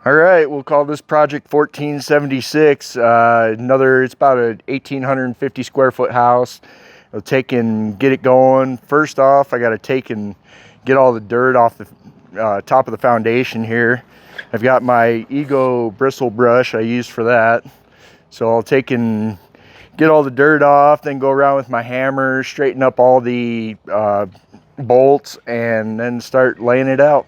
All right, we'll call this project 1476. It's about a 1,850 square foot house. I'll take and get it going. First off, I got to take and get all the dirt off the top of the foundation here. I've got my Ego bristle brush I use for that. So I'll take and get all the dirt off, then go around with my hammer, straighten up all the bolts, and then start laying it out.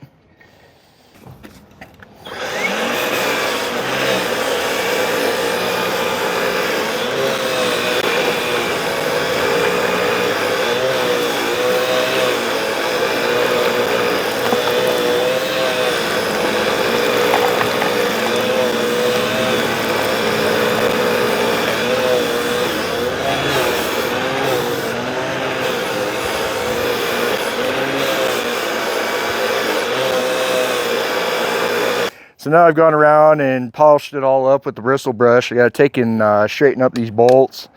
So now I've gone around and polished it all up with the bristle brush. I got to take and straighten up these bolts.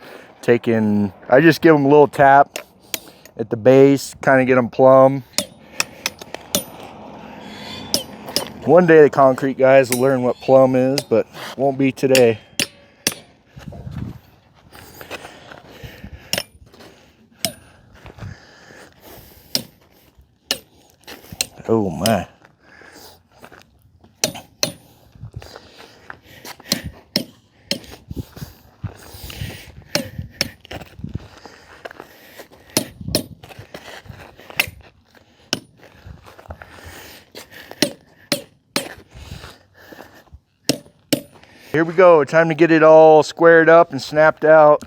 I just give them a little tap at the base, kind of get them plumb. One day the concrete guys will learn what plumb is, but won't be today. Oh my. Here we go, time to get it all squared up and snapped out.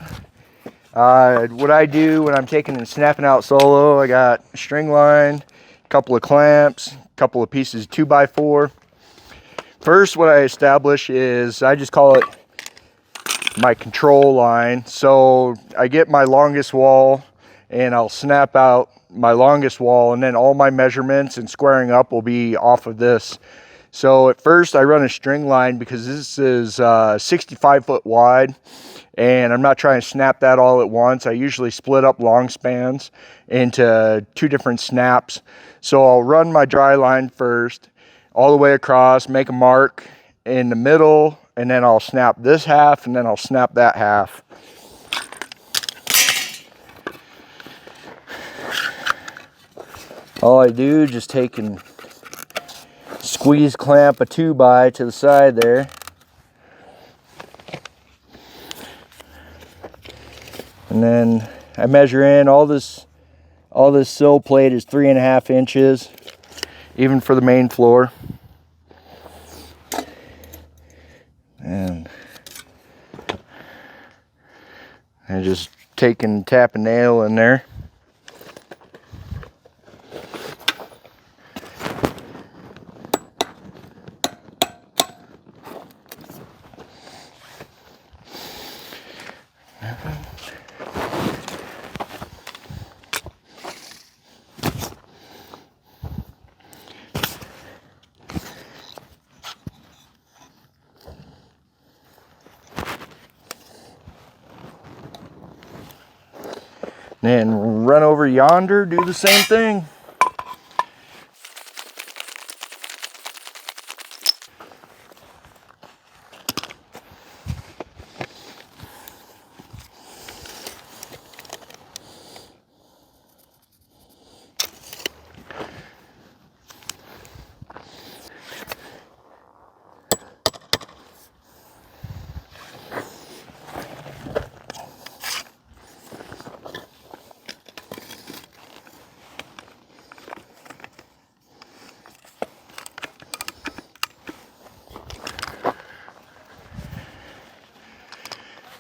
What I do when I'm taking and snapping out solo, I got a string line, a couple of clamps, a couple of pieces of 2x4. First, what I establish is, I just call it my control line. So I get my longest wall and I'll snap out my longest wall, and then all my measurements and squaring up will be off of this. So at first I run a string line because this is 65 foot wide and I'm not trying to snap that all at once. I usually split up long spans into 2 different snaps. So I'll run my dry line first all the way across, make a mark in the middle, and then I'll snap this half and then I'll snap that half. All I do is just take and squeeze clamp a 2x to the side there. And then I measure in all this sill plate is 3.5 inches, even for the main floor. And I just take and tap a nail in there. Then run over yonder, do the same thing.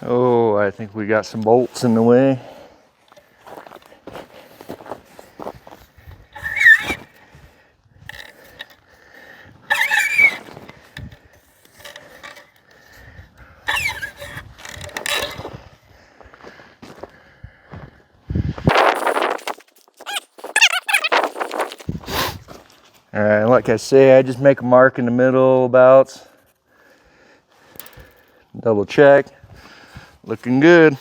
Oh, I think we got some bolts in the way. All right, like I say, I just make a mark in the middle about. Double check. Looking good.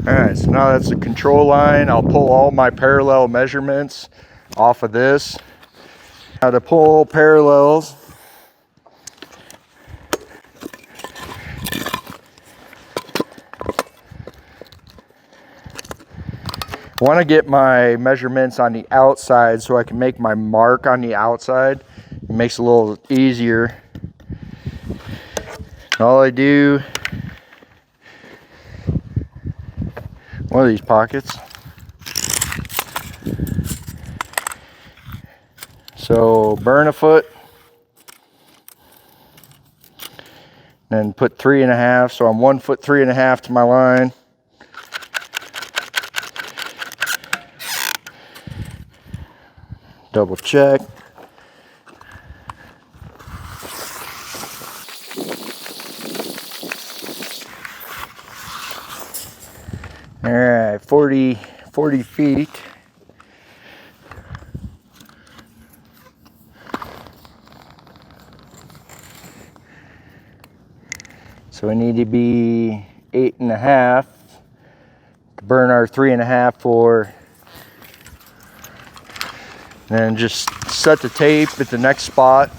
All right, so now that's the control line. I'll pull all my parallel measurements off of this. Now to pull parallels, I want to get my measurements on the outside so I can make my mark on the outside. It makes it a little easier. All I do, one of these pockets. So burn a foot, then put 3.5. So I'm 1 foot 3.5 to my line. Double check. All right, 40 feet. So we need to be 8.5 to burn our 3.5 for. And just set the tape at the next spot.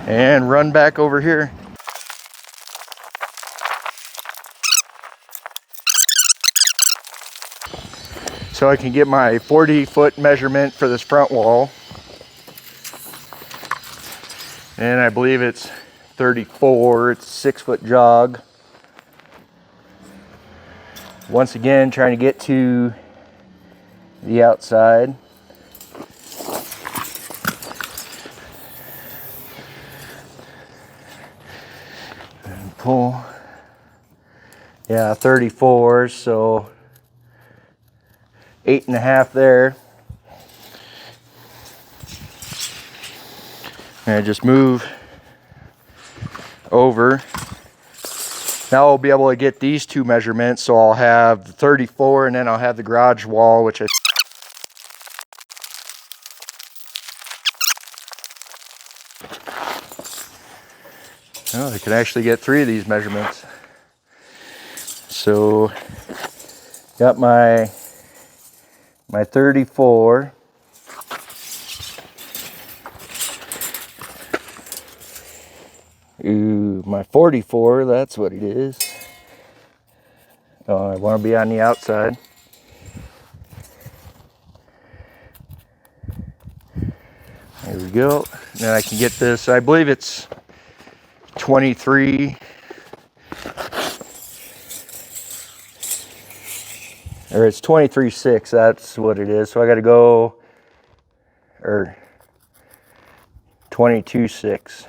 And run back over here. So I can get my 40-foot measurement for this front wall. And I believe it's 34, it's a 6-foot jog. Once again, trying to get to the outside. And pull. Yeah, 34, so 8.5 there. And I just move over. Now I'll be able to get these two measurements, so I'll have the 34 and then I'll have the garage wall, which I can actually get 3 of these measurements. So got my 34. Ooh, my 44, that's what it is. Oh, I want to be on the outside. There we go. Then I can get this, I believe it's 23. Or it's 23.6, that's what it is. So I got to go, or 22.6.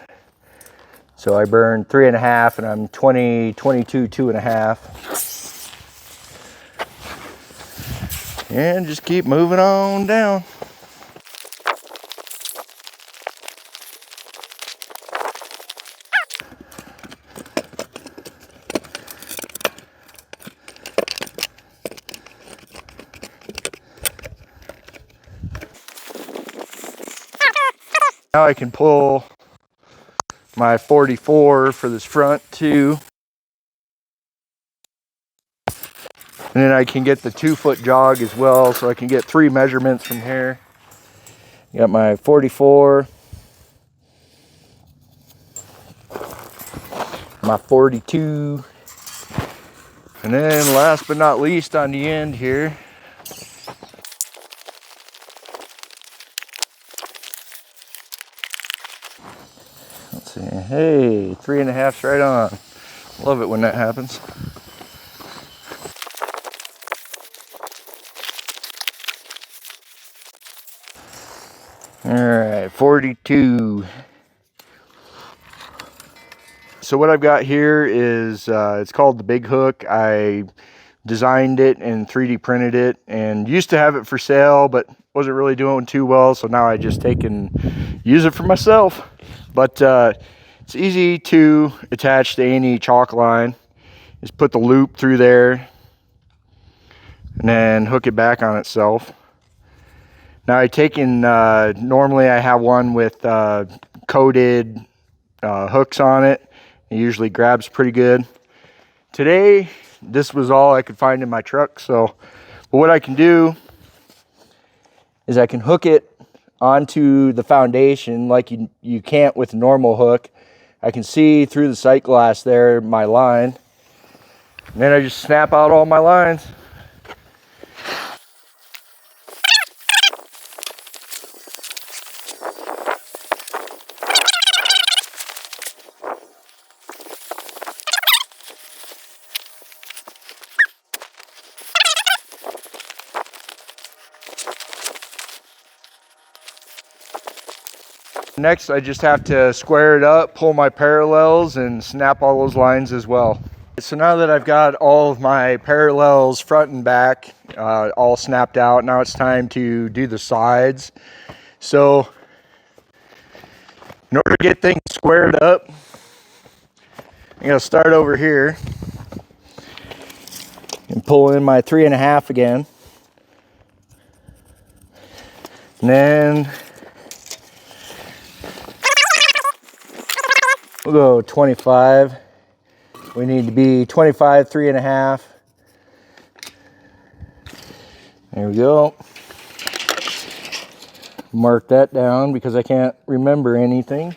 So I burned 3.5 and I'm 22, 2.5. And just keep moving on down. Now I can pull my 44 for this front too. And then I can get the 2-foot jog as well, so I can get 3 measurements from here. Got my 44, my 42, and then last but not least on the end here, let's see, hey, 3.5's right on. Love it when that happens. All right, 42. So what I've got here is, it's called the Big Hook. I designed it and 3D printed it and used to have it for sale, but wasn't really doing too well. So now I just take and use it for myself. But it's easy to attach to any chalk line. Just put the loop through there and then hook it back on itself. Now I taken, normally I have one with coated hooks on it, It usually grabs pretty good. Today, this was all I could find in my truck. So, but what I can do is I can hook it onto the foundation like you can't with a normal hook. I can see through the sight glass there my line. And then I just snap out all my lines. Next, I just have to square it up, pull my parallels, and snap all those lines as well. So now that I've got all of my parallels front and back all snapped out, now it's time to do the sides. So in order to get things squared up, I'm going to start over here and pull in my 3.5 again. And then we'll go 25. We need to be 25, 3.5. There we go. Mark that down because I can't remember anything.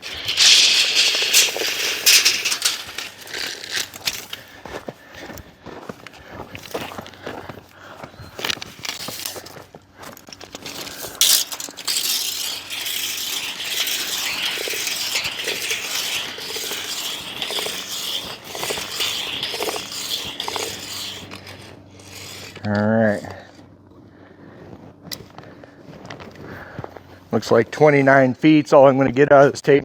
All right. Looks like 29 feet is all I'm going to get out of this tape.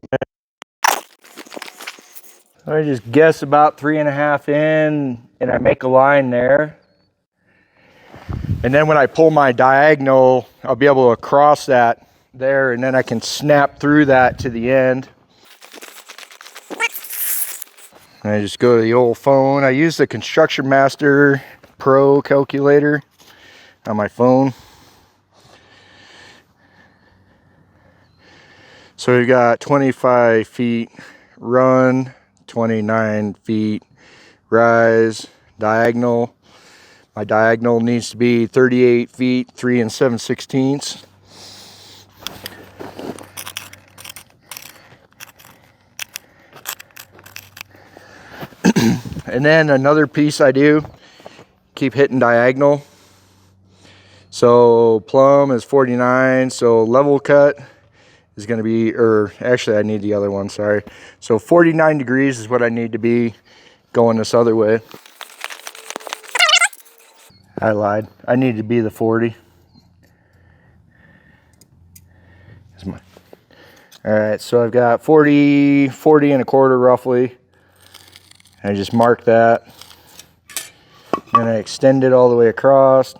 I just guess about 3.5 in, and I make a line there. And then when I pull my diagonal, I'll be able to cross that there, and then I can snap through that to the end. And I just go to the old phone. I use the Construction Master Pro calculator on my phone. So we got 25 feet run, 29 feet rise, diagonal. My diagonal needs to be 38 feet, 3 7/16. And then another piece I do, keep hitting diagonal. So plumb is 49, so level cut is going to be, or actually I need the other one, sorry. So 49 degrees is what I need to be going this other way. I lied. I need to be the 40. All right, so I've got 40 1/4 roughly. I just mark that. And I extend it all the way across.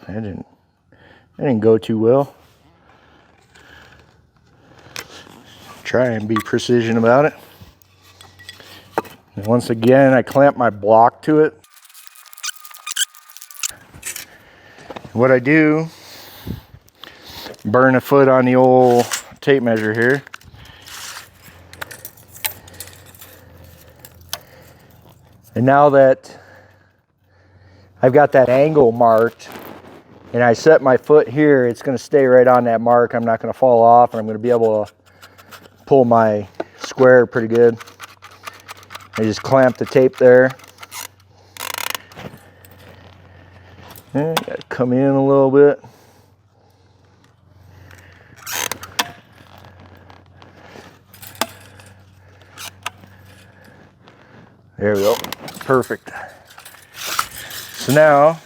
That didn't go too well. Try and be precision about it. And once again, I clamp my block to it. What I do, burn a foot on the old tape measure here. And now that I've got that angle marked, and I set my foot here, it's going to stay right on that mark. I'm not going to fall off, and I'm going to be able to pull my square pretty good. I just clamp the tape there. And got to come in a little bit. There we go. Perfect. So now,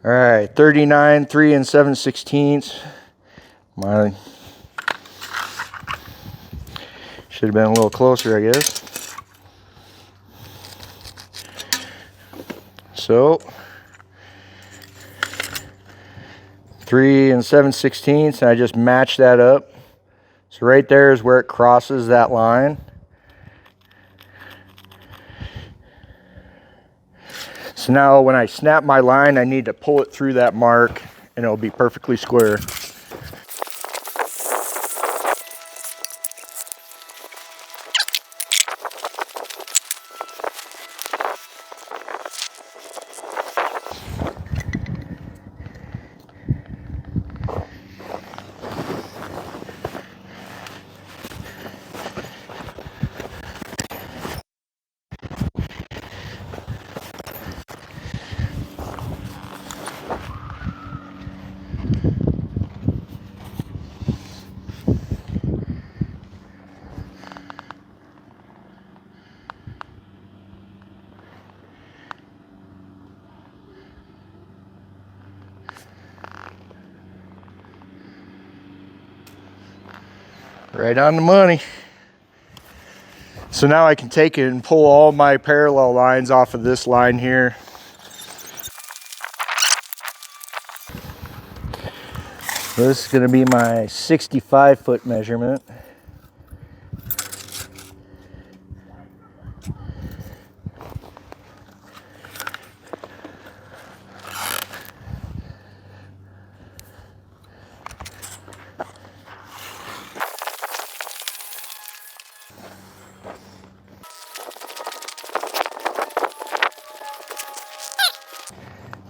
all right, 39, 3 7/16. Mine should have been a little closer, I guess. So 3 7/16, and I just match that up. So right there is where it crosses that line. So now when I snap my line, I need to pull it through that mark and it'll be perfectly square. Right on the money. So now I can take it and pull all my parallel lines off of this line here. This is going to be my 65-foot measurement.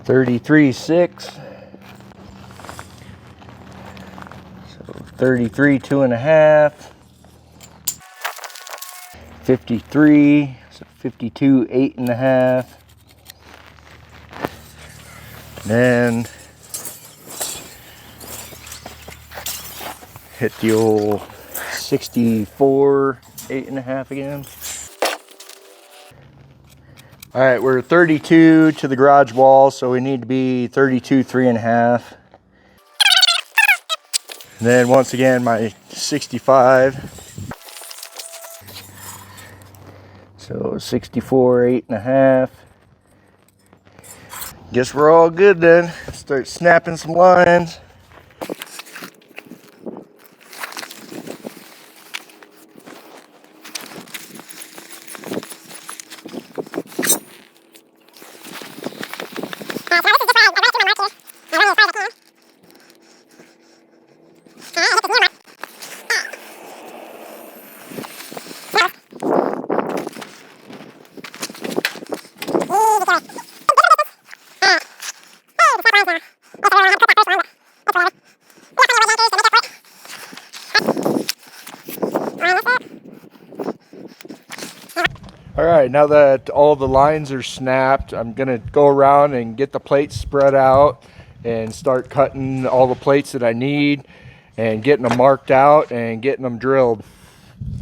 .33.6, so 33 2.5, 53, so 52 8.5, then hit the old 64 8.5 again. All right, we're 32 to the garage wall, so we need to be 32 3.5. And then once again, my 65. So 64 8.5. Guess we're all good then. Start snapping some lines. All right, now that all the lines are snapped, I'm gonna go around and get the plates spread out and start cutting all the plates that I need and getting them marked out and getting them drilled.